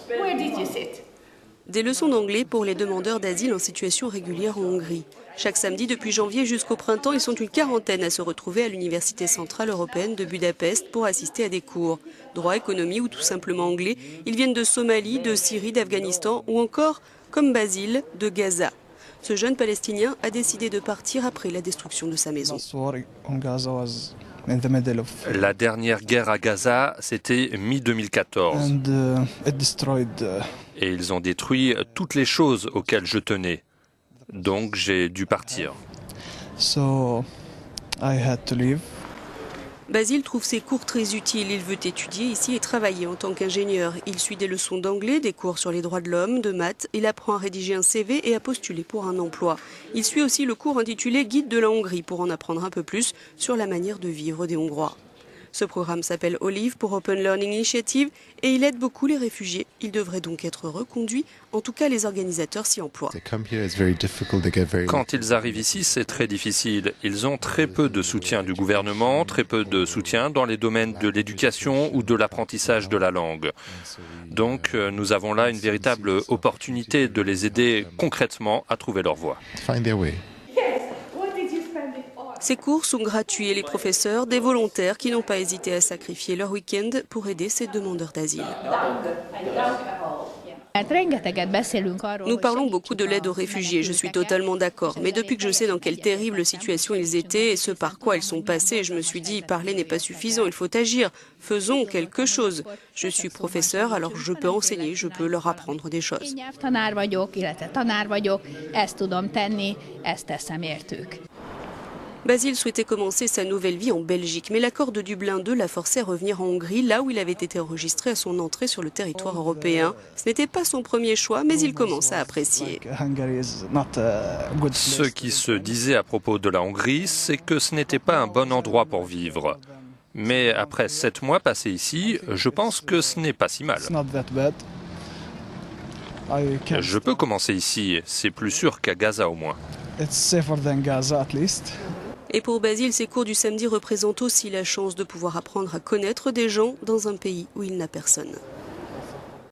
Where did you sit? Des leçons d'anglais pour les demandeurs d'asile en situation régulière en Hongrie. Chaque samedi depuis janvier jusqu'au printemps, ils sont une quarantaine à se retrouver à l'Université centrale européenne de Budapest pour assister à des cours. Droit, économie ou tout simplement anglais, ils viennent de Somalie, de Syrie, d'Afghanistan ou encore, comme Basile, de Gaza. Ce jeune Palestinien a décidé de partir après la destruction de sa maison. La dernière guerre à Gaza, c'était mi-2014. Et ils ont détruit toutes les choses auxquelles je tenais. Donc j'ai dû partir. Basile trouve ses cours très utiles. Il veut étudier ici et travailler en tant qu'ingénieur. Il suit des leçons d'anglais, des cours sur les droits de l'homme, de maths. Il apprend à rédiger un CV et à postuler pour un emploi. Il suit aussi le cours intitulé Guide de la Hongrie pour en apprendre un peu plus sur la manière de vivre des Hongrois. Ce programme s'appelle Olive pour Open Learning Initiative et il aide beaucoup les réfugiés. Il devrait donc être reconduit. En tout cas, les organisateurs s'y emploient. Quand ils arrivent ici, c'est très difficile. Ils ont très peu de soutien du gouvernement, très peu de soutien dans les domaines de l'éducation ou de l'apprentissage de la langue. Donc, nous avons là une véritable opportunité de les aider concrètement à trouver leur voie. Ces cours sont gratuits et les professeurs, des volontaires qui n'ont pas hésité à sacrifier leur week-end pour aider ces demandeurs d'asile. Nous parlons beaucoup de l'aide aux réfugiés, je suis totalement d'accord. Mais depuis que je sais dans quelle terrible situation ils étaient et ce par quoi ils sont passés, je me suis dit, parler n'est pas suffisant, il faut agir. Faisons quelque chose. Je suis professeur, alors je peux enseigner, je peux leur apprendre des choses. Basile souhaitait commencer sa nouvelle vie en Belgique, mais l'accord de Dublin II l'a forcé à revenir en Hongrie, là où il avait été enregistré à son entrée sur le territoire européen. Ce n'était pas son premier choix, mais il commence à apprécier. Ce qui se disait à propos de la Hongrie, c'est que ce n'était pas un bon endroit pour vivre. Mais après 7 mois passés ici, je pense que ce n'est pas si mal. Je peux commencer ici, c'est plus sûr qu'à Gaza au moins. Et pour Basile, ces cours du samedi représentent aussi la chance de pouvoir apprendre à connaître des gens dans un pays où il n'a personne.